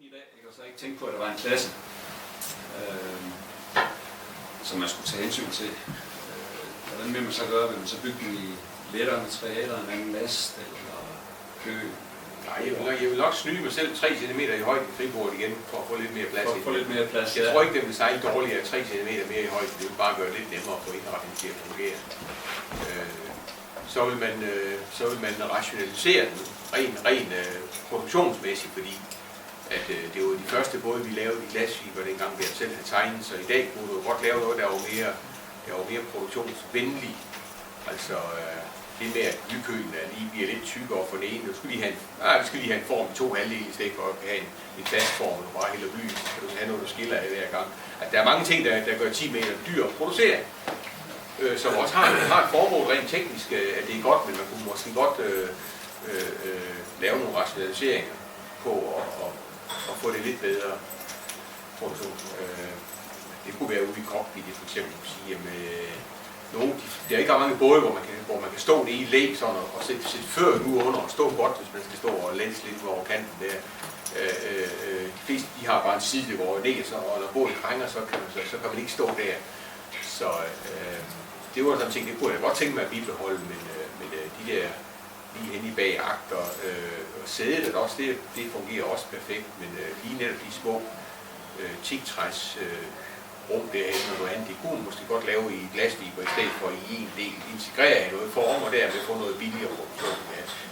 i dag, ikke? Og så ikke tænke på, at der var en klasse, som man skulle tage hensyn til. Hvordan vil man så gøre? Vil man så bygge den i lettere materialer end en last eller kø? Nej, jeg vil nok snyde mig selv 3 cm i højden i fribordet igen, for at få lidt mere plads. For at få lidt mere plads, jeg tror ikke, det vil sejle dårligere 3 cm mere i højden. Det vil bare gøre det lidt nemmere at få indretningen til at fungere. Så vil man rationalisere den rent produktionsmæssigt, fordi at det var de første både, vi lavede i glasfiber, dengang vi selv havde tegnet, så i dag kunne du godt lave noget, der var mere produktionsvenlig. Altså det med, at bykøen lige bliver lidt tykkere for den ene. Nu skal vi lige have en form i 2 halvdele, i stedet for at have en fast form, og du bare hælder bly, så kan du have noget, du skiller af hver gang. At der er mange ting, der gør 10 meter dyr at producere, som også har et formål rent teknisk, at det er godt, men man kunne måske godt lave nogle rationaliseringer på at få det lidt bedre produktion. Det kunne være ude i cockpittet for eksempel, at sige, at der er ikke ret mange både, hvor man kan stå nede i læg sådan, og sætte føren nu under og stå godt, hvis man skal stå og lænse lidt over kanten der. De fleste de har bare en side, der går ned, og når båden krænger, så kan man ikke stå der. Så det var sådan ting, det kunne jeg godt tænke mig at bibeholde, men de der lige henne i bag agter og sædet også, det fungerer også perfekt, men lige netop de små teaktræs rum derhen og noget andet, det kunne man måske godt lave i glasfiber i stedet for i en del, integrere i noget form og dermed få noget billigere produktion,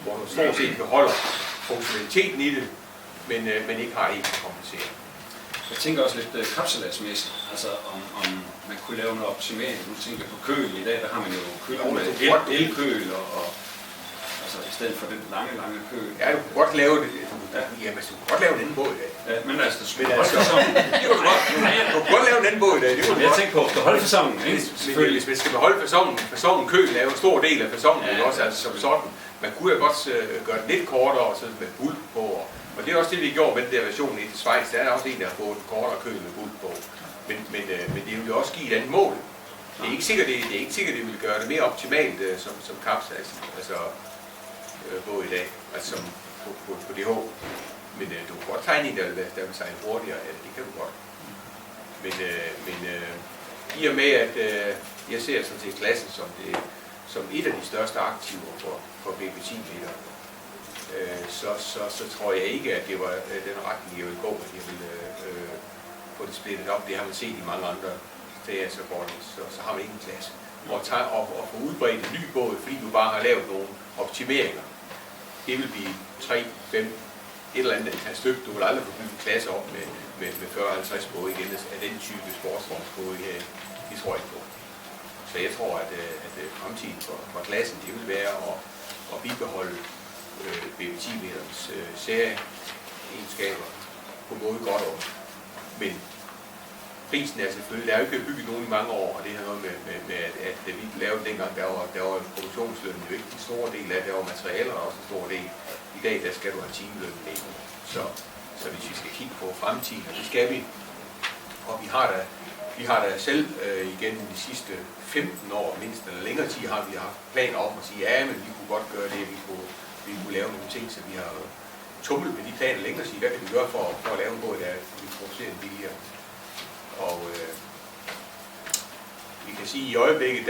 hvor du stort set beholder funktionaliteten i det, men ikke har helt kompenseret. Jeg tænker også lidt kapselatsmæssigt, altså om man kunne lave noget optimering. Nu tænker jeg på køl i dag, der har man jo køl med elkøl og altså i stedet for den lange køl. Ja, du kunne godt lave det. Jamen, du kunne godt lave en anden båd i dag. Ja, men altså, det kunne godt lave en anden båd i dag. Jeg tænker på at beholde fasongen, ikke? Selvfølgelig. Hvis man skal beholde fasongen køl, er jo en stor del af fasongen, ja, også, altså som sådan. Man kunne jo godt gøre det lidt kortere, og så med buld på. Og det er også det, vi gjorde med den der version i Schweiz. Der er også en, der har fået en kortere køl med buld på. Men det vil jo også give et andet mål. Det er ikke sikkert, det vil gøre det mere optimalt som kapsel, altså både i dag, altså på DH. Men du kan godt tegne en, der vil sejle hurtigere, ja, det kan du godt. Men i og med, at jeg ser sådan set klassen som et af de største aktiver for BP10-meter, så tror jeg ikke, at det var den retning, jeg ville gå, at jeg ville få det splittet op. Det har man set i mange andre steder, så har man ikke en klasse. Og få udbredt en ny båd, fordi du bare har lavet nogle optimeringer. Det vil blive 3, 5, et eller andet stykke. Du vil aldrig få bygget en klasse op med 40-50 både igen af den type sportsvognsbåde her. Det tror jeg ikke på. Så jeg tror, at fremtiden for klassen, det vil være at bibeholde BP10-meterens særegenskaber på både godt og ondt. Men prisen er selvfølgelig, der er jo ikke bygget nogen i mange år, og det har noget med at vi lavede dengang, der var produktionslønnen jo ikke en stor del af, der var materialer også en stor del. I dag, der skal du have timelønnen med. Så hvis vi skal kigge på fremtiden, og det skal vi, og vi har da selv igennem de sidste 15 år, mindst eller længere tid, har vi haft planer om at sige, ja, men vi kunne godt gøre det, vi kunne lave nogle ting, så vi har tumlet med de planer længere og sige, hvad kan vi gøre for at lave en båd, der vi producerer en billigere. Og vi kan sige, at i øjeblikket,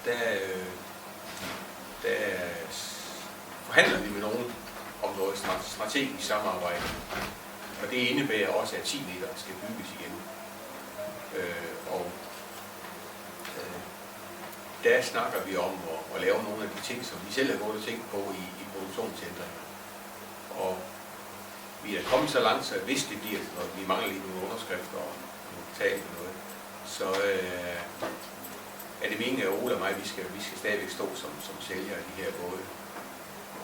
der forhandler vi med nogen om noget strategisk samarbejde. Og det indebærer også, at 10 meter skal bygges igen. Der snakker vi om at lave nogle af de ting, som vi selv har gået og tænkt på i produktionsændringer. Og vi er kommet så langt, så hvis det bliver noget, vi mangler lige nogle underskrifter og nogle tal og noget, så er det meningen, at Ole og mig, vi skal stadigvæk stå som sælger af de her både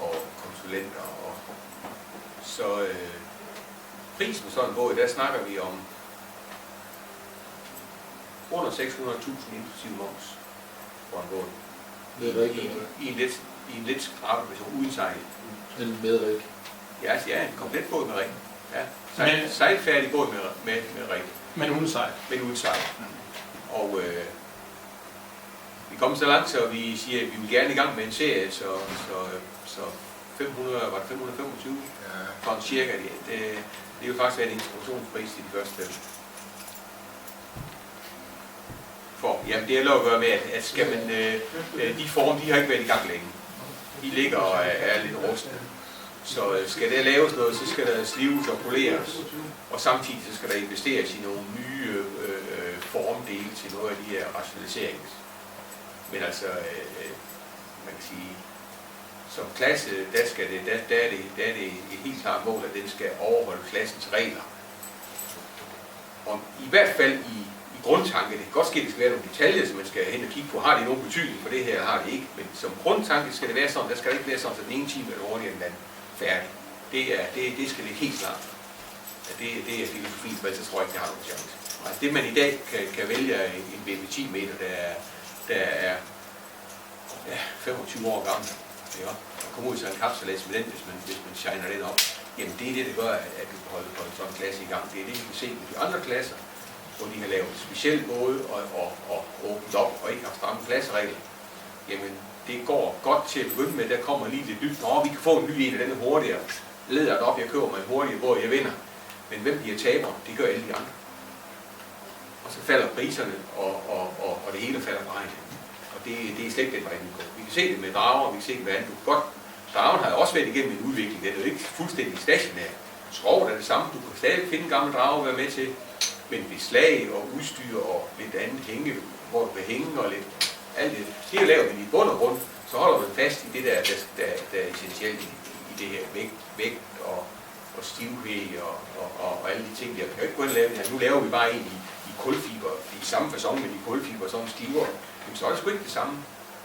og konsulenter. Og så prisen på sådan en båd, der snakker vi om under 600.000 inklusive moms for en båd. I en lidt skrabet version uden sejl. En medrik. Ja, en komplet båd med rig. Ja, sejlfærdig båd med rig. Men uden sejl. Men uden sejl. Og vi kommer så langt, så vi siger, at vi vil gerne i gang med en serie, så 500, var det 525 ton cirka. Det er jo faktisk været en introduktionspris i de første 5. Jamen det er lov at gøre med, at skal man, de form, de har ikke været i gang længe. De ligger og er lidt rustne. Så skal der laves noget, så skal der slives og poleres. Og samtidig så skal der investeres i nogle nye formdele til noget af de her rationaliserings. Men altså, man kan sige, som klasse, der er det et helt klart mål, at den skal overholde klassens regler. Og i hvert fald i grundtanke, det kan godt ske, at det skal være nogle detaljer, som man skal hen og kigge på. Har det nogen betydning for det her, eller har det ikke? Men som grundtanke skal det være sådan, der skal ikke være sådan, at den ene time er hurtigere end den anden færdig. Det skal ligge helt klart. Det er filosofien, for ellers tror jeg ikke, det har nogen chance. Altså det man i dag kan vælge en BB10 meter, der er 25 år gammel, ja, og komme ud til en kapsejlads med den, hvis man shiner den op. Jamen det er det, der gør, at du kan holde sådan en klasse i gang. Det er det, vi kan se med de andre klasser, hvor de har lavet en speciel måde og åbnet op og ikke har stramme klasseregler. Jamen det går godt til at begynde med, der kommer lige lidt nyt. Vi kan få en ny en af denne hurtigere. Leder det op, jeg køber mig en hurtigere, hvor jeg vinder. Men hvem bliver taber? Det gør alle de andre. Og så falder priserne, og det hele falder på regningen. Og det er slet ikke den vej, vi går. Vi kan se det med drager, vi kan se det med andet. Godt. Dragen har også været igennem en udvikling. Den er jo ikke fuldstændig stationær. Skrovet er det samme. Du kan stadig finde en gammel drage og være med til. Men beslag og udstyr og lidt andet hænge, hvor du kan hænge og lidt alt det. Det er lavet i bund og grund, så holder du fast i det der er essentielt i det her vægt og stivhed og alle de ting der. Vi kan ikke gå ind og lave det her. Nu laver vi bare en i kulfiber, i samme facon med de kulfiber, som stiver. Jamen, så er det sgu ikke det samme.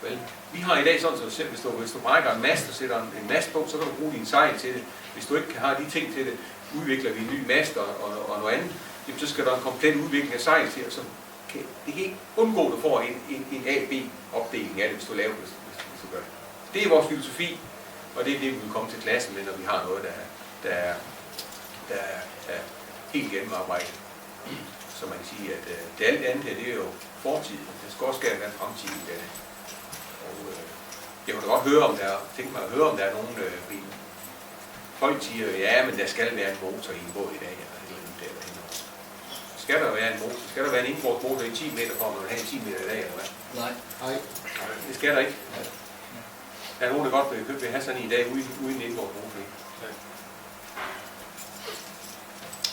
Vel? Vi har i dag sådan, så selv hvis du brækker en mast og sætter en mast på, så kan du bruge din sejl til det. Hvis du ikke har de ting til det, udvikler vi en ny mast og noget andet, så skal der en komplet udvikling af sejl til, så det kan ikke undgå, at du får en A-B-opdeling af det, hvis du laver det, hvis du gør det. Det er vores filosofi, og det er det, vi vil komme til klassen med, når vi har noget, der er helt gennemarbejdet. Så man kan sige, at det alt andet her, det er jo fortid. Det skal også gerne være fremtid i det. Og jeg kunne da godt høre, tænke mig at høre, om der er nogen, folk siger, ja, men der skal være en motor i en båd i dag, eller et eller andet der. Skal der være en motor? Skal der være en indbrudt motor i 10 meter, for at man vil have 10 meter i dag, eller hvad? Nej. Det skal der ikke. Der er nogen, der godt vil have sådan en i dag, uden en indbrudt motor i.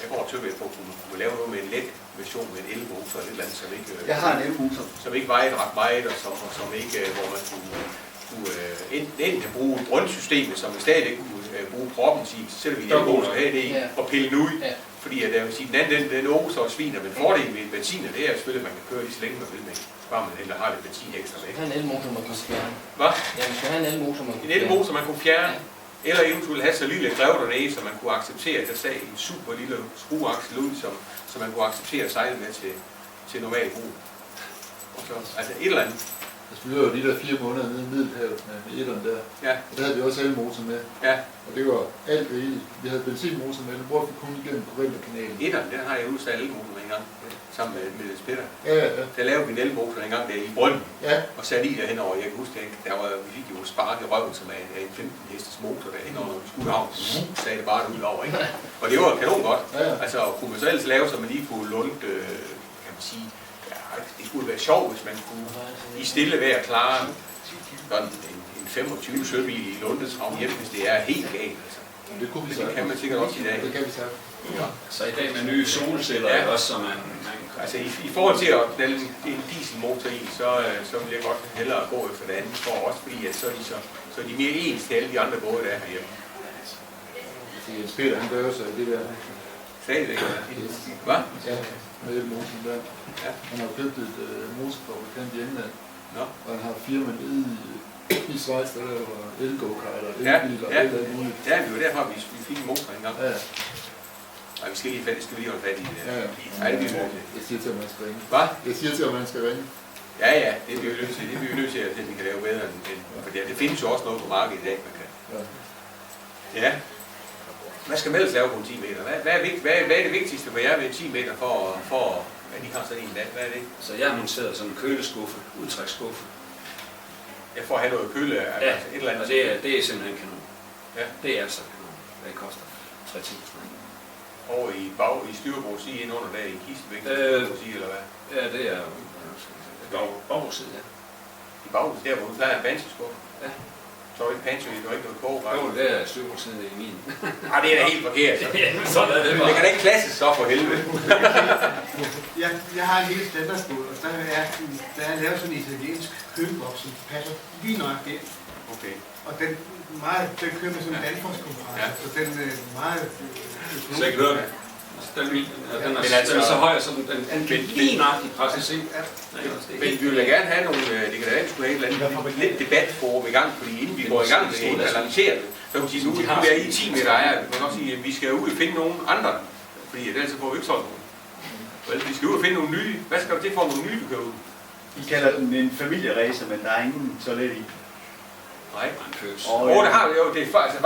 Jeg går og tøver på, at kunne lave noget med en let version med en elmotor eller et eller andet, som ikke... Jeg har en elmotor. Som ikke vejer ret meget, og som ikke, hvor man kunne enten kan bruge brøndsystemet, som man stadig ikke kunne bruge proppen, så sætter vi en elmotor her i og pille den ud. Ja. Fordi at jeg vil sige, den anden, den oser og sviner, men fordelen ved benziner, det er selvfølgelig, at man kan køre lige så længe man vil med. Bare man heller har lidt benzin ekstra med. Man skal have en elmotor, man kan fjerne. Hvad? Ja, man skal have en elmotor, man kan fjerne. En elmotor, man kunne fjerne. Ja. Eller eventuelt have så lille drev dernede, så man kunne acceptere, at der sagde en super lille skrueaksel ud, så man kunne acceptere at sejle med til normal brug. Og så, altså et eller andet. Altså, vi var jo de der 4 måneder nede i Middelhavet med etteren der. Ja. Og der havde vi også elmotor med. Ja. Og det var alt rigeligt. Vi havde benzinmotor med, det brugte vi kun igennem Korinterkanalen. Etteren, den har jeg udsat elmotor med en gang, sammen med Peter. Ja. Der lavede vi en elmotor en gang der i Brønden, og satte i derhenover. Jeg kan huske, vi fik jo spark i røven, som er en 15 hestes motor derhenover, når vi skulle i havn. Sagde det bare ud over, ikke? Og det var kanon godt. Ja. Altså, kunne man så ellers lave, så man lige kunne lunde, kan man sige, det skulle være sjovt, hvis man kunne i stille vejr klare en 25 søbil i Lundeshavn hjem, hvis det er helt galt. Altså. Det kunne vi det kan man sikkert også i dag. Det kan vi så. Ja. Så i dag med nye solceller også, så man altså i forhold til at knalde en dieselmotor i, så vil jeg godt hellere gå efter det andet, for også fordi at så er de mere ens til alle de andre både, der er herhjemme. Jens Peter, han gør jo så det der. Stadigvæk. Hvad? Ja, med elmotoren der. Ja. Han har købt et motorfabrikant i England, og han har firma nede i Schweiz, der laver el-go-kart og elbiler og alt muligt. Ja, det var derfor, vi fik en motor engang. Ja. Og vi skal lige holde fat i det. Ja. Jeg siger til, at man skal ringe. Hvad? Jeg siger til, at man skal ringe. Ja, det bliver vi nødt til. Det bliver vi nødt til, at vi kan lave bedre end... For det findes jo også noget på markedet i dag, man kan. Ja. Hvad skal man ellers lave på en 10 meter? Hvad er det vigtigste for jer ved 10 meter for at I har sådan en dag? Hvad er det? Så jeg har monteret sådan en køleskuffe, udtræksskuffe. Jeg får at have noget køle, ja, altså et eller andet. Og det er simpelthen kanon. Ja. Det er så hvad det koster. 3.000. Over i styrbord sige ind under der i Kistebæk, eller hvad? Ja, det er bagsiden, ja. I bagsiden, der hvor du plejer en banseskub? Ja. Så er det ikke pancho, du har ikke noget kog, Jo, det er styrbordssiden i min. Nej, det er da helt forkert. Sådan er det bare. Det kan da ikke klasse så for helvede. Jeg har en lille standardbåd, og der er lavet sådan en italiensk køkkenboks, som passer lige nøjagtigt ind. Okay. Og den kører med sådan en vandforskompressor, Ja. så den er meget... Så jeg kan høre det. Den er så høj, så den kan lige nøjagtigt presses ind. Men vi vil da gerne have nogle, det kan da være, skulle have et eller andet lidt debatforum i gang, fordi inden vi går i gang med det hele balanceret, så kan vi sige, nu er I 10 meter ejer, vi kan godt sige, at vi skal ud og finde nogle andre, fordi ellers får vi ikke sådan nogen. Vi skal ud og finde nogle nye, hvad skal der til for nogle nye, vi kan ud? I kalder den en familieracer, men der er ingen toilet i. Nej. Det har vi jo, det er altså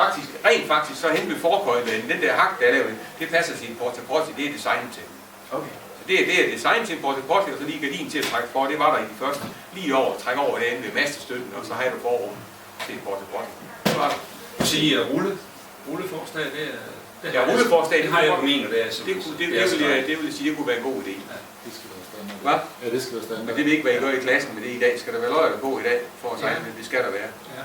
rent faktisk, så hen ved forkøjlen, den der hak, der er lavet, det passer til en porta-potty, det er designet til. Okay. Så det er designet til en porta-potty, og så lige gardin til at trække for, det var der i de første, lige over, trække over derinde ved mastestøtten, og så har du forrum til en porta-potty. Det var der. Du siger rulleforslag, det er... Ja, rulleforslag, det har jeg på min, og det er så... Det vil sige, det kunne være en god idé. Ja, det skal være standard. Hvad? Ja, det skal være standard. Men det vil ikke, hvad I gør i klassen med det i dag. Skal der være løjer på i dag for at sejle det? Det skal der være. Ja.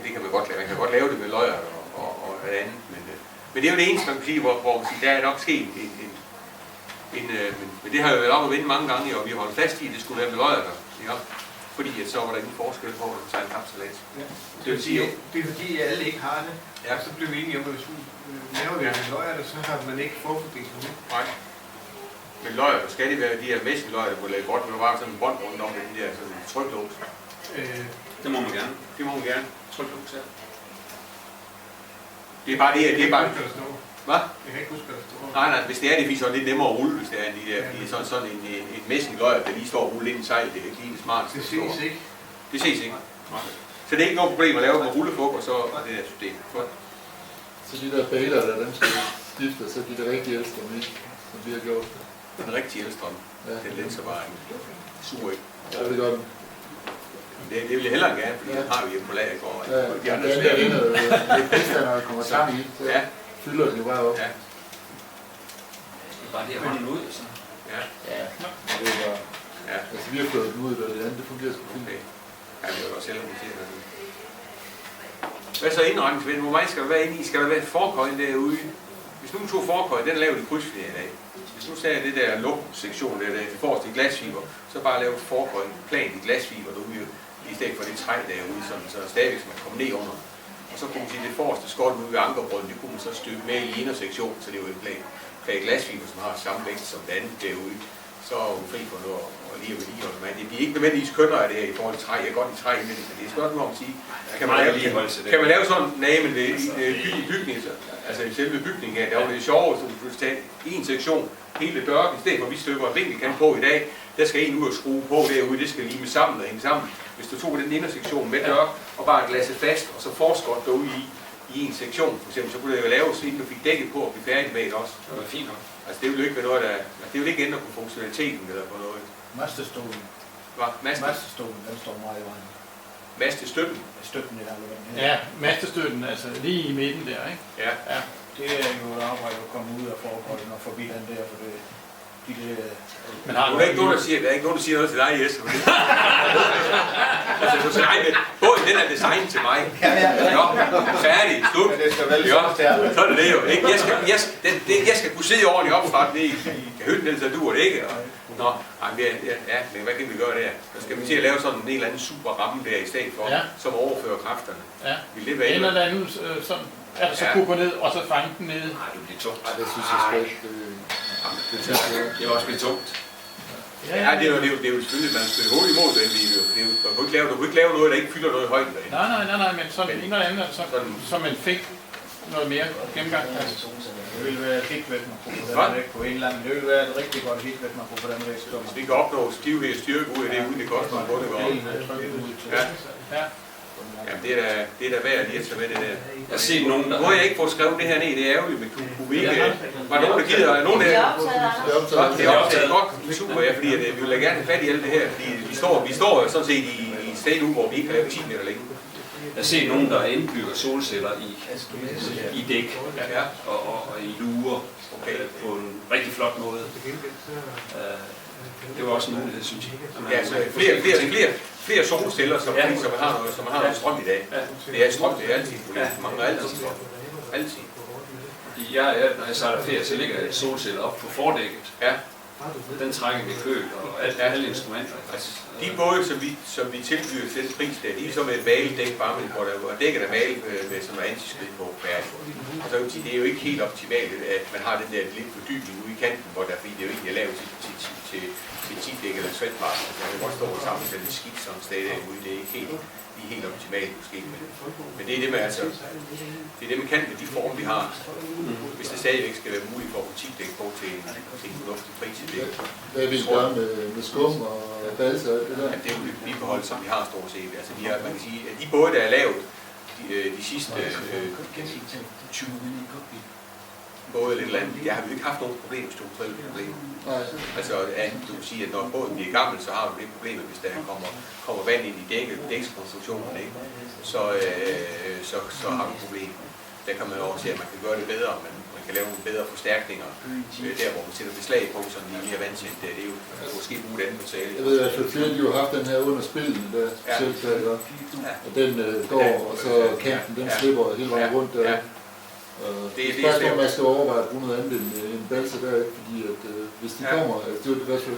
Det kan man godt lave. Man kan godt lave det med løjer og andet. Men det er jo det eneste, man kan sige, hvor man siger, der er nok sket men det har jo været op at vende mange gange, og vi har holdt fast i, at det skulle være med løjer der. Ja. Fordi at så var der ingen forskel på at sejle kapsalat. Ja. Det vil sige, det er fordi alle ikke har det. Ja. Så blev vi enige om, at hvis vi laver det med løjer, så har man ikke forfordeling. nej. Men løjer, der skal det være de her mæskeløjer, der kunne lave godt, men der var sådan en bånd rundt om den der sådan tryklås. Det må man gerne. Det må man gerne. Tryklås, ja. Det er bare det, at det er bare... Hvad? Jeg kan ikke huske, hvad der står. Nej, hvis det er det, så er det lidt nemmere at rulle, hvis det er de der, fordi sådan en mæskeløjer, der lige står og rulle ind i sejl, det er ikke lige smart. Det ses ikke. Det ses ikke. Så det er ikke noget problem at lave med rullefug, og så det der system. Så de der baler, der dem skal skifte, så de der rigtige elstrøm i, som vi har gjort. Den rigtige elstrøm, Ja. den lidt så bare ikke. Suger ikke. Ja, det gør den. Det vil jeg hellere gerne, fordi den har vi hjemme på lager i går. Ja, De andre den smager ikke. er bedst, når der kommer sang i, så Ja. fylder den jo bare op. Ja. Det er bare det at hånden ud, så... Ja. Ja, det er bare... Ja. Altså, vi har fået den ud, og det andet, det fungerer sgu fint. Okay. Ja, det er jo selv, om vi siger det. Hvad så indretningsvendt? Hvor meget skal der være inde i? Skal der være et forkøjen derude? Hvis nu tog forkøjen, den er lavet i krydsfiner i dag. Hvis nu sagde det der luksektion, der til forrest i glasfiber, så bare lave et forkøjen plan i glasfiber derude, i stedet for det træ derude, så stadigvæk skal man komme ned under. Og så kunne man sige, det forreste skål ude ved ankerbrøden, det kunne man så stykke med i indersektion, så det er jo et plan glasfiber, som har samme vægt som det andet derude. Så er hun fri for noget og lige at vedligeholde med. Det bliver ikke nødvendigvis kønnere af det her i forhold til træ. Jeg er godt i træ, men det er et spørgsmål om at sige, kan man lave sådan, nej, men i bygningen, altså i selve bygningen her, der var det sjovt, så du kunne tage en sektion, hele dørken, i stedet for at vi stykker en vinkelkant på i dag, der skal en ud og skrue på derude, det skal lime sammen og hænge sammen. Hvis du tog den indersektion med dør og bare glasset fast, og så forskot derude i en sektion, for eksempel, så kunne det jo laves, inden du fik dækket på og blive færdig med det også. Det var fint nok. Altså det vil jo ikke være noget, det vil ikke ændre på funktionaliteten eller på noget. Mastestolen. Hvad? Mastestolen, den står meget i vejen. Mastestøtten? Støtten i der, Ja, mastestøtten, altså lige i midten der, ikke? Ja. Ja. Det er jo et arbejde at komme ud af forholdet og forbi den der, for det... Men har Der er ikke nogen, der siger noget til dig, Jes. Altså, du siger, nej, men båden den er designet til mig. Nå, færdig, slut. Ja, så er det jo. Ikke? Jeg skal kunne sidde ordentligt opstart nede i kahytten, ellers så duer det ikke. Nå, men hvad kan vi gøre der? Så skal vi til at lave sådan en eller anden super ramme der i stedet for, som overfører kræfterne. Ja. Vil det være en eller anden, som så kunne gå ned og så fange den ned. Nej, det bliver tungt. Det synes jeg sgu ikke. Det er også bliver tungt. Ja, det er jo selvfølgelig, man skal hurtigt imod den video. Du kan ikke lave noget, der ikke fylder noget højt derinde. Nej, men sådan en eller anden, så man fik noget mere gennemgang. Det ville være et hitvægt, man kunne få den væk på en eller anden. Det ville være et rigtig godt hitvægt, man kunne få den væk. Hvis vi kan opnå stivhed og styrke ud af det, uden det koster en bunde går. Ja. Jamen, det er da værd lige at tage med det der. Jeg har set nogen, der... Nu har jeg ikke fået skrevet det her ned, det er ærgerligt, men kunne vi ikke... Var der nogen, der gider? Er nogen der... Det er optaget godt. Super, ja, fordi vi vil gerne have fat i alt det her, fordi vi står jo sådan set i et sted nu, hvor vi ikke har lavet 10 meter længe. Jeg ser nogen, der indbygger solceller i dæk og i lurer på en rigtig flot måde. Det var også en mulighed, synes jeg. Ja, så flere solceller, som man har noget strøm i dag. Det er strøm, det er altid et problem. Man har altid strøm. Altid. Når jeg sejler ferie, så ligger et solceller op på fordækket. Ja. Den trækker vi køl og alle instrumenter. De både, som vi tilbyder til den pris der, de er så med et maledæk, bare med, hvor dækket er malet med som er antiskrid på færdig. Og så vil sige, det er jo ikke helt optimalt, at man har den der lidt fordybning ude i kanten, hvor der, fordi det er jo ikke er lavet til 10-dæk eller svætbar. Der kan godt stå og sammensætte skidt sådan et sted derude. Det er ikke helt optimalt måske. Men det er det, man altså, det er det, man kan med de former, vi har. Hvis det stadigvæk skal være muligt for at få 10-dæk på til en fornuftig pris. Hvad vil I gøre med skum og balse og det der? Ja, det er jo et bibehold, som vi har stort set. Altså, man kan sige, at de både, der er lavet de sidste 20 både lidt eller andet, jeg har jo ikke haft nogen problemer, strukturelle problemer. Altså, du kan sige, at når båden bliver gammel, så har du det problem, hvis der kommer vand ind i dækskonstruktionen, ikke? Så har du problemer. Der kan man jo også se, at man kan gøre det bedre, man kan lave nogle bedre forstærkninger. Der, hvor man sætter beslag på, så de er mere vandtæt, det er jo måske bruge et andet materiale. Jeg ved i hvert fald flere, de har haft den her under spillen, der selv og den går, og så kanten, den slipper hele vejen rundt der. Det er spørgsmål, man skal overveje at bruge noget andet end balse der, fordi at hvis de kommer, det er jo i hvert fald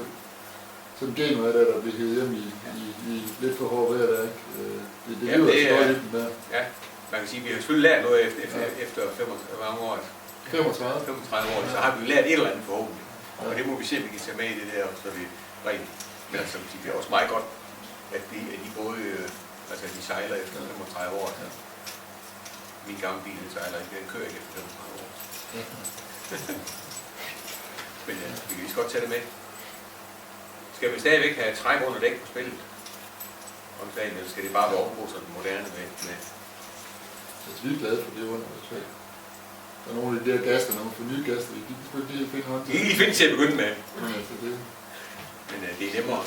som Geno er der bliver hævet hjem i lidt for hård vejr der, ikke? Det lyder så lidt der. Ja, man kan sige, at vi har selvfølgelig lært noget efter 35 år. 35 år, så har vi jo lært et eller andet forhåbentlig. Og det må vi se, om vi kan tage med i det der, så det er rent. Men altså, det er også meget godt, at de både, altså de sejler efter 35 år. Altså. Min gamle bil sejler ikke, den kører ikke efter 35 år. Men vi kan lige godt tage det med. Skal vi stadigvæk have træk under dæk på spillet? Om dagen, eller skal det bare være ovenpå sådan moderne med? Vi er glade for det under træk. Der er nogle af de der gaster, nogle for nye gaster, de kan lige finde hånd til. De kan lige finde til at begynde med. Ja, så det. Men det er nemmere.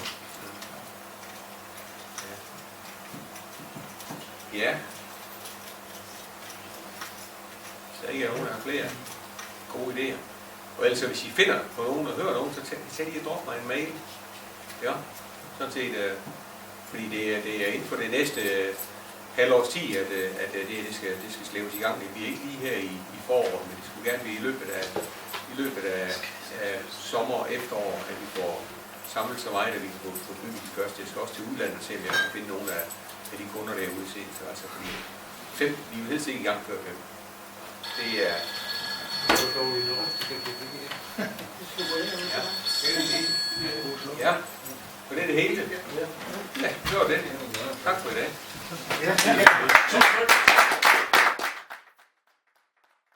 Ja. Så ikke er nogen, der har flere gode idéer. Og ellers hvis I finder på nogen og hører nogen, så tag lige og drop mig en mail. Ja, sådan set, fordi det er inden for det næste halvårs tid, at det skal slæves i gang. Det bliver ikke lige her i foråret, men det skulle gerne blive i løbet af sommer og efterår, at vi får samlet så meget, at vi kan få bygget de første. Jeg skal også til udlandet og se, om jeg kan finde nogle af de kunder derude til. Altså, fordi 5, vi er jo helst ikke i gang før 5. Det er... Ja, for det er det hele. Ja, det var det. Tak for i dag. Ja.